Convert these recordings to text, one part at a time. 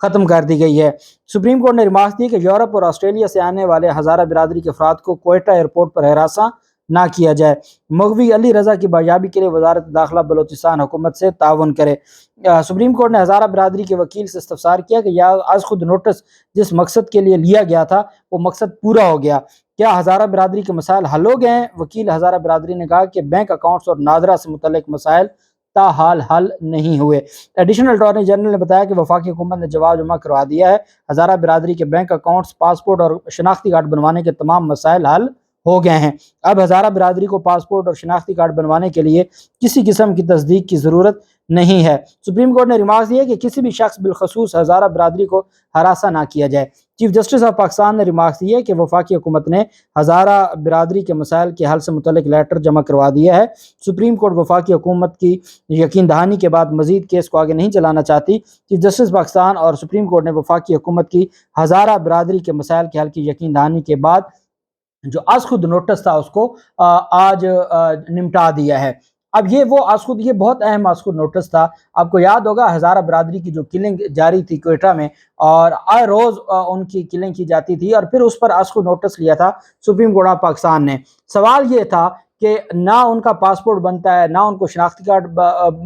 ختم کر دی گئی ہے۔ سپریم کورٹ نے ریمارکس دی کہ یورپ اور آسٹریلیا سے آنے والے ہزارہ برادری کے افراد کو کوئٹہ ایئرپورٹ پر ہراساں نہ کیا جائے۔ مغوی علی رضا کی بازیابی کے لیے وزارت داخلہ بلوچستان حکومت سے تعاون کرے۔ سپریم کورٹ نے ہزارہ برادری کے وکیل سے استفسار کیا کہ یا از خود نوٹس جس مقصد کے لیے لیا گیا تھا وہ مقصد پورا ہو گیا، کیا ہزارہ برادری کے مسائل حل ہو گئے ہیں؟ وکیل ہزارہ برادری نے کہا کہ بینک اکاؤنٹس اور نادرہ سے متعلق مسائل تاحال حل نہیں ہوئے۔ ایڈیشنل اٹارنی جنرل نے بتایا کہ وفاقی حکومت نے جواب جمع کروا دیا ہے، ہزارہ برادری کے بینک اکاؤنٹس، پاسپورٹ اور شناختی کارڈ بنوانے کے تمام مسائل حل ہو گئے ہیں۔ اب ہزارہ برادری کو پاسپورٹ اور شناختی کارڈ بنوانے کے لیے کسی قسم کی تصدیق کی ضرورت نہیں ہے۔ سپریم کورٹ نے ریمارکس دیا کہ کسی بھی شخص بالخصوص ہزارہ برادری کو ہراساں نہ کیا جائے۔ چیف جسٹس آف پاکستان نے ریمارکس دیا کہ وفاقی حکومت نے ہزارہ برادری کے مسائل کے حل سے متعلق لیٹر جمع کروا دیا ہے۔ سپریم کورٹ وفاقی حکومت کی یقین دہانی کے بعد مزید کیس کو آگے نہیں چلانا چاہتی۔ چیف جسٹس پاکستان اور سپریم کورٹ نے وفاقی حکومت کی ہزارہ برادری کے مسائل کے حل کی یقین دہانی کے بعد جو از خود نوٹس تھا اس کو آج نمٹا دیا ہے۔ اب یہ وہ از خود، یہ بہت اہم از خود نوٹس تھا۔ آپ کو یاد ہوگا ہزارہ برادری کی جو کلنگ جاری تھی کوئٹہ میں، اور آئے روز ان کی کلنگ کی جاتی تھی، اور پھر اس پر از خود نوٹس لیا تھا سپریم کورٹ آف پاکستان نے۔ سوال یہ تھا کہ نہ ان کا پاسپورٹ بنتا ہے، نہ ان کو شناختی کارڈ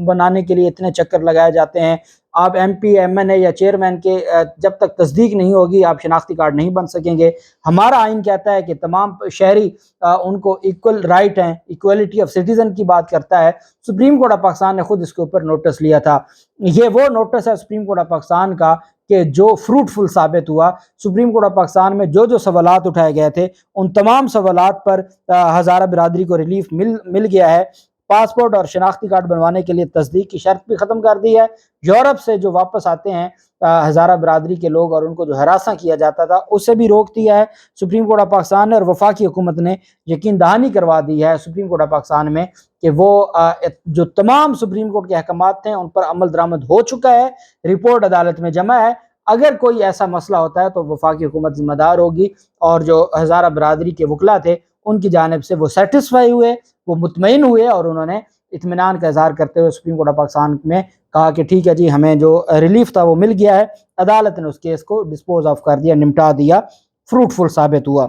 بنانے کے لیے اتنے چکر لگائے جاتے ہیں۔ آپ ایم پی، ایم این اے یا چیئرمین کے جب تک تصدیق نہیں ہوگی آپ شناختی کارڈ نہیں بن سکیں گے۔ ہمارا آئین کہتا ہے کہ تمام شہری ان کو ایکول رائٹ ہیں، ایکویلٹی آف سٹیزن کی بات کرتا ہے۔ سپریم کورٹ آف پاکستان نے خود اس کے اوپر نوٹس لیا تھا۔ یہ وہ نوٹس ہے سپریم کورٹ آف پاکستان کا کہ جو فروٹفل ثابت ہوا۔ سپریم کورٹ آف پاکستان میں جو سوالات اٹھائے گئے تھے ان تمام سوالات پر ہزارہ برادری کو ریلیف مل گیا ہے۔ پاسپورٹ اور شناختی کارڈ بنوانے کے لیے تصدیق کی شرط بھی ختم کر دی ہے۔ یورپ سے جو واپس آتے ہیں ہزارہ برادری کے لوگ اور ان کو جو ہراساں کیا جاتا تھا اسے بھی روک دیا ہے سپریم کورٹ آف پاکستان نے، اور وفاقی حکومت نے یقین دہانی کروا دی ہے سپریم کورٹ آف پاکستان میں کہ وہ جو تمام سپریم کورٹ کے احکامات تھے ان پر عمل درآمد ہو چکا ہے، رپورٹ عدالت میں جمع ہے۔ اگر کوئی ایسا مسئلہ ہوتا ہے تو وفاقی حکومت ذمہ دار ہوگی، اور جو ہزارہ برادری کے وکلا تھے ان کی جانب سے وہ سیٹسفائی ہوئے، وہ مطمئن ہوئے، اور انہوں نے اطمینان کا اظہار کرتے ہوئے سپریم کورٹ آف پاکستان میں کہا کہ ٹھیک ہے جی ہمیں جو ریلیف تھا وہ مل گیا ہے۔ عدالت نے اس کیس کو ڈسپوز آف کر دیا، نمٹا دیا، فروٹفل ثابت ہوا۔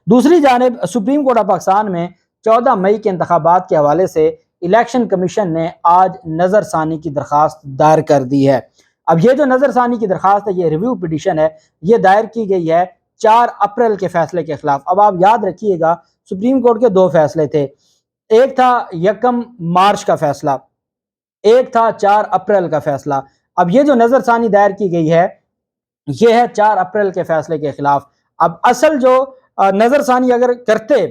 دوسری جانب سپریم کورٹ آف پاکستان میں 14 مئی کے انتخابات کے حوالے سے الیکشن کمیشن نے آج نظر ثانی کی درخواست دائر کر دی ہے۔ اب یہ جو نظر ثانی کی درخواست ہے یہ ریویو پٹیشن ہے، یہ دائر کی گئی ہے 4 اپریل کے فیصلے کے خلاف۔ اب آپ یاد رکھیے گا سپریم کورٹ کے 2 فیصلے تھے، ایک تھا 1 مارچ کا فیصلہ، ایک تھا 4 اپریل کا فیصلہ۔ اب یہ جو نظر ثانی دائر کی گئی ہے یہ ہے 4 اپریل کے فیصلے کے خلاف۔ اب اصل جو نظر ثانی اگر کرتے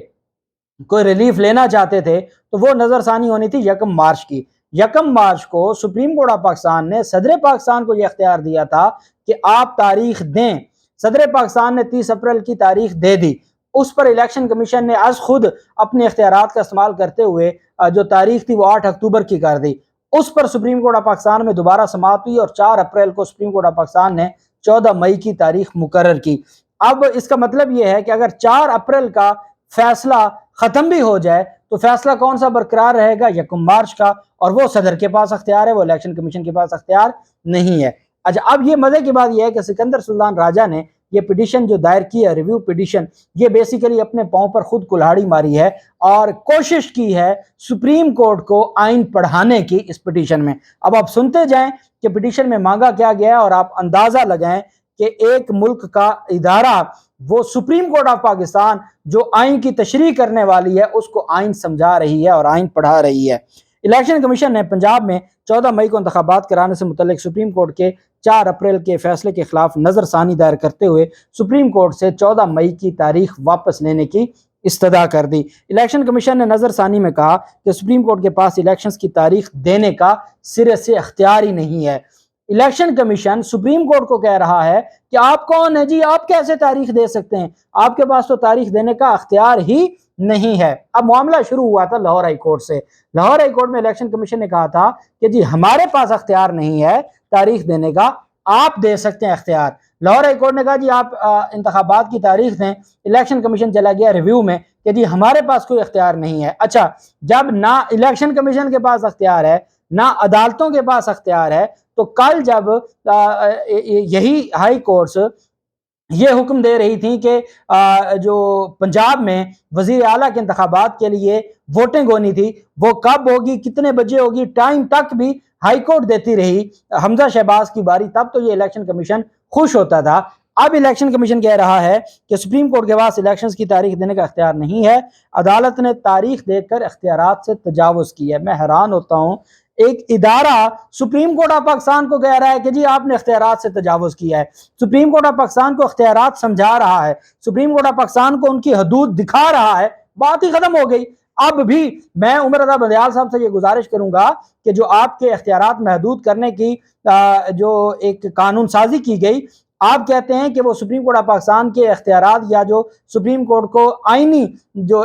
کوئی ریلیف لینا چاہتے تھے تو وہ نظر ثانی ہونی تھی 1 مارچ کی۔ 1 مارچ کو سپریم کورٹ آف پاکستان نے صدر پاکستان کو یہ اختیار دیا تھا کہ آپ تاریخ دیں۔ صدر پاکستان نے 30 اپریل کی تاریخ دے دی، اس پر الیکشن کمیشن نے از خود اپنے اختیارات کا استعمال کرتے ہوئے جو تاریخ تھی وہ 8 اکتوبر کی کر دی۔ اس پر سپریم کورٹ آف پاکستان میں دوبارہ سماعت ہوئی اور 4 اپریل کو سپریم کورٹ آف پاکستان نے 14 مئی کی تاریخ مقرر کی۔ اب اس کا مطلب یہ ہے کہ اگر 4 اپریل کا فیصلہ ختم بھی ہو جائے تو فیصلہ کون سا برقرار رہے گا؟ 1 مارچ کا، اور وہ صدر کے پاس اختیار ہے، وہ الیکشن کمیشن کے پاس اختیار نہیں ہے۔ اچھا، اب یہ مزے کی بات یہ ہے کہ سکندر سلطان راجہ نے یہ پٹیشن جو دائر کی ہے، ریویو پٹیشن، یہ بیسیکلی اپنے پاؤں پر خود کلہاڑی ماری ہے اور کوشش کی ہے سپریم کورٹ کو آئین پڑھانے کی اس پٹیشن میں۔ اب آپ سنتے جائیں کہ پٹیشن میں مانگا کیا گیا ہے اور آپ اندازہ لگائیں کہ ایک ملک کا ادارہ وہ سپریم کورٹ آف پاکستان جو آئین کی تشریح کرنے والی ہے اس کو آئین سمجھا رہی ہے اور آئین پڑھا رہی ہے۔ الیکشن کمیشن نے پنجاب میں 14 مئی کو انتخابات کرانے سے متعلق سپریم کورٹ کے 4 اپریل کے فیصلے کے خلاف نظر ثانی دائر کرتے ہوئے سپریم کورٹ سے 14 مئی کی تاریخ واپس لینے کی استدعا کر دی۔ الیکشن کمیشن نے نظر ثانی میں کہا کہ سپریم کورٹ کے پاس الیکشنز کی تاریخ دینے کا سرے سے اختیار ہی نہیں ہے۔ الیکشن کمیشن سپریم کورٹ کو کہہ رہا ہے کہ آپ کون ہیں جی، آپ کیسے تاریخ دے سکتے ہیں، آپ کے پاس تو تاریخ دینے کا اختیار ہی نہیں ہے۔ اب معاملہ شروع ہوا تھا لاہور ہائی کورٹ سے۔ لاہور ہائی کورٹ میں الیکشن کمیشن نے کہا تھا کہ جی ہمارے پاس اختیار نہیں ہے تاریخ دینے کا، آپ دے سکتے ہیں اختیار۔ لاہور ہائی کورٹ نے کہا جی آپ انتخابات کی تاریخ دیں۔ الیکشن کمیشن چلا گیا ریویو میں کہ جی ہمارے پاس کوئی اختیار نہیں ہے۔ اچھا، جب نہ الیکشن کمیشن کے پاس اختیار ہے نہ عدالتوں کے پاس اختیار ہے تو کل جب یہی ہائی کورٹس یہ حکم دے رہی تھی کہ جو پنجاب میں وزیر اعلیٰ کے انتخابات کے لیے ووٹنگ ہونی تھی وہ کب ہوگی، کتنے بجے ہوگی، ٹائم تک بھی ہائی کورٹ دیتی رہی، حمزہ شہباز کی باری، تب تو یہ الیکشن کمیشن خوش ہوتا تھا۔ اب الیکشن کمیشن کہہ رہا ہے کہ سپریم کورٹ کے پاس الیکشنز کی تاریخ دینے کا اختیار نہیں ہے، عدالت نے تاریخ دے کر اختیارات سے تجاوز کیا ہے۔ میں حیران ہوتا ہوں، ایک ادارہ سپریم کورٹ آف پاکستان کو کہہ رہا ہے کہ جی آپ نے اختیارات سے تجاوز کیا ہے، سپریم کورٹ آف پاکستان کو اختیارات سمجھا رہا ہے، سپریم کورٹ آف پاکستان کو ان کی حدود دکھا رہا ہے، بات ہی ختم ہو گئی۔ اب بھی میں عمر رضا بندیال صاحب سے یہ گزارش کروں گا کہ جو آپ کے اختیارات محدود کرنے کی جو ایک قانون سازی کی گئی، آپ کہتے ہیں کہ وہ سپریم کورٹ آف پاکستان کے اختیارات یا جو سپریم کورٹ کو آئینی جو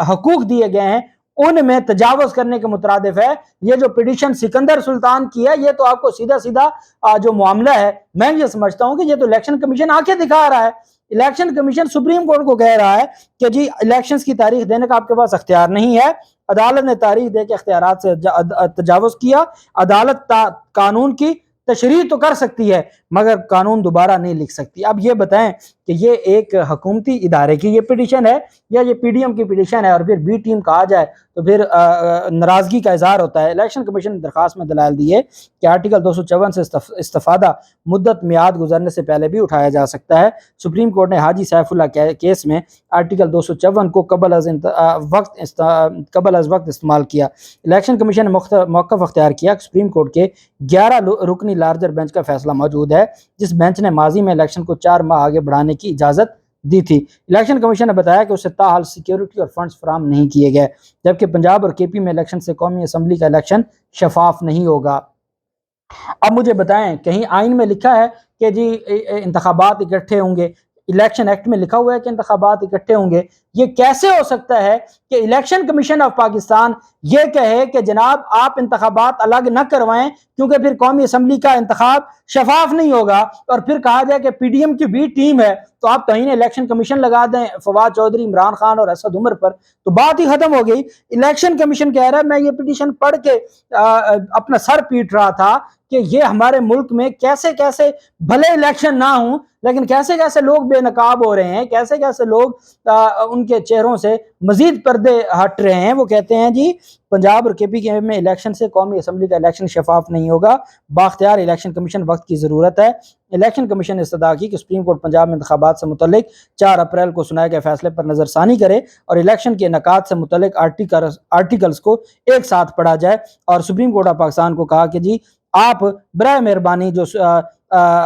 حقوق دیے گئے ہیں ان میں تجاوز کرنے کے مترادف ہے۔ یہ جو پیٹیشن سکندر سلطان کی ہے یہ تو آپ کو سیدھا سیدھا جو معاملہ ہے، میں یہ سمجھتا ہوں کہ یہ تو الیکشن کمیشن آنکھیں دکھا رہا ہے۔ الیکشن کمیشن سپریم کورٹ کو کہہ رہا ہے کہ جی الیکشنز کی تاریخ دینے کا آپ کے پاس اختیار نہیں ہے، عدالت نے تاریخ دے کے اختیارات سے تجاوز کیا۔ عدالت قانون کی تشریح تو کر سکتی ہے مگر قانون دوبارہ نہیں لکھ سکتی۔ اب یہ بتائیں کہ یہ ایک حکومتی ادارے کی یہ پیٹیشن ہے یا یہ پی ڈی ایم کی پیٹیشن ہے، اور پھر بی ٹیم کہا جائے تو پھر ناراضگی کا اظہار ہوتا ہے۔ الیکشن کمیشن نے درخواست میں دلائل دی ہے کہ آرٹیکل 254 سے استفادہ مدت میعاد گزرنے سے پہلے بھی اٹھایا جا سکتا ہے۔ سپریم کورٹ نے حاجی سیف اللہ کیس میں آرٹیکل 254 کو قبل از وقت استعمال کیا۔ الیکشن کمیشن نے موقف اختیار کیا کہ سپریم کورٹ کے 11 رکنی لارجر بینچ کا فیصلہ موجود ہے جس بینچ نے ماضی میں الیکشن کو 4 ماہ آگے بڑھانے کی اجازت دی تھی۔ الیکشن کمیشن نے بتایا کہ اسے تاحال سیکیورٹی اور فنڈز فراہم نہیں کیے گئے، جبکہ پنجاب اور کے پی میں الیکشن سے قومی اسمبلی کا الیکشن شفاف نہیں ہوگا۔ اب مجھے بتائیں، کہیں آئین میں لکھا ہے کہ جی انتخابات اکٹھے ہوں گے؟ الیکشن ایکٹ میں لکھا ہوا ہے کہ انتخابات اکٹھے ہوں گے؟ یہ کیسے ہو سکتا ہے کہ الیکشن کمیشن آف پاکستان یہ کہے کہ جناب آپ انتخابات الگ نہ کروائیں کیونکہ پھر قومی اسمبلی کا انتخاب شفاف نہیں ہوگا، اور پھر کہا جائے کہ پی ڈی ایم کی بھی ٹیم ہے تو آپ توہین الیکشن کمیشن لگا دیں فواد چودھری، عمران خان اور اسد عمر پر، تو بات ہی ختم ہو گئی۔ الیکشن کمیشن کہہ رہا ہے، میں یہ پٹیشن پڑھ کے اپنا سر پیٹ رہا تھا کہ یہ ہمارے ملک میں کیسے کیسے بھلے الیکشن نہ ہوں لیکن کیسے کیسے لوگ بے نقاب ہو رہے ہیں، کیسے کیسے لوگ ان کے چہروں سے مزید پردے ہٹ رہے ہیں۔ وہ کہتے ہیں جی پنجاب اور کے پی کے میں الیکشن سے قومی اسمبلی کا الیکشن شفاف نہیں ہوگا، بااختیار الیکشن کمیشن وقت کی ضرورت ہے۔ الیکشن کمیشن نے استدعا کی کہ سپریم کورٹ پنجاب میں انتخابات سے متعلق 4 اپریل کو سنائے گئے فیصلے پر نظر ثانی کرے اور الیکشن کے انعقاد سے متعلق آرٹیکلز کو ایک ساتھ پڑھا جائے، اور سپریم کورٹ آف پاکستان کو کہا کہ جی آپ برائے مہربانی جو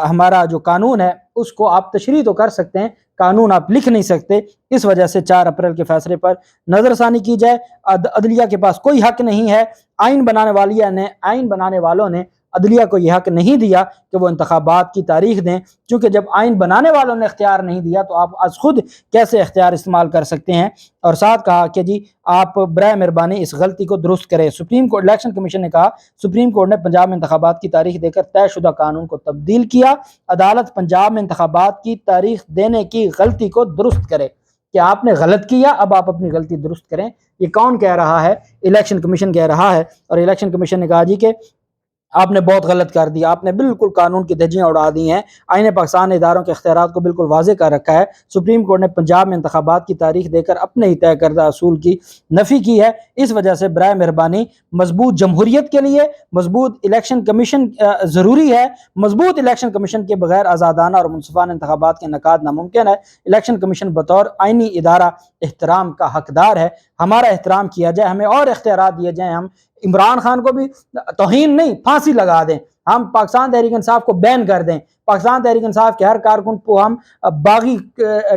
ہمارا جو قانون ہے اس کو آپ تشریح تو کر سکتے ہیں، قانون آپ لکھ نہیں سکتے، اس وجہ سے 4 اپریل کے فیصلے پر نظر ثانی کی جائے۔ عدلیہ کے پاس کوئی حق نہیں ہے، آئین بنانے والوں نے عدلیہ کو یہ حق نہیں دیا کہ وہ انتخابات کی تاریخ دیں، کیونکہ جب آئین بنانے والوں نے اختیار نہیں دیا تو آپ از خود کیسے اختیار استعمال کر سکتے ہیں؟ اور ساتھ کہا کہ جی آپ برائے مہربانی اس غلطی کو درست کریں۔ سپریم کورٹ الیکشن کمیشن نے کہا سپریم کورٹ نے پنجاب میں انتخابات کی تاریخ دے کر طے شدہ قانون کو تبدیل کیا، عدالت پنجاب میں انتخابات کی تاریخ دینے کی غلطی کو درست کرے۔ کہ آپ نے غلط کیا، اب آپ اپنی غلطی درست کریں۔ یہ کون کہہ رہا ہے؟ الیکشن کمیشن کہہ رہا ہے، اور الیکشن کمیشن نے کہا جی کہ آپ نے بہت غلط کر دیا، آپ نے بالکل قانون کی دھجیاں اڑا دی ہیں، آئین پاکستان نے اداروں کے اختیارات کو بالکل واضح کر رکھا ہے۔ سپریم کورٹ نے پنجاب میں انتخابات کی تاریخ دے کر اپنے ہی طے کردہ اصول کی نفی کی ہے، اس وجہ سے برائے مہربانی مضبوط جمہوریت کے لیے مضبوط الیکشن کمیشن ضروری ہے، مضبوط الیکشن کمیشن کے بغیر آزادانہ اور منصفانہ انتخابات کے انعقاد ناممکن ہے۔ الیکشن کمیشن بطور آئینی ادارہ احترام کا حقدار ہے، ہمارا احترام کیا جائے، ہمیں اور اختیارات دیے جائیں، ہم عمران خان کو بھی توہین نہیں پھانسی لگا دیں، ہم پاکستان تحریک انصاف کو بین کر دیں، پاکستان تحریک انصاف کے ہر کارکن کو ہم باغی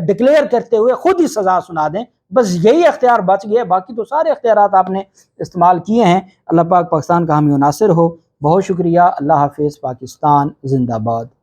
ڈکلیئر کرتے ہوئے خود ہی سزا سنا دیں، بس یہی اختیار بچ گیا، باقی تو سارے اختیارات آپ نے استعمال کیے ہیں۔ اللہ پاک پاکستان کا حامی و ناصر ہو۔ بہت شکریہ، اللہ حافظ، پاکستان زندہ باد۔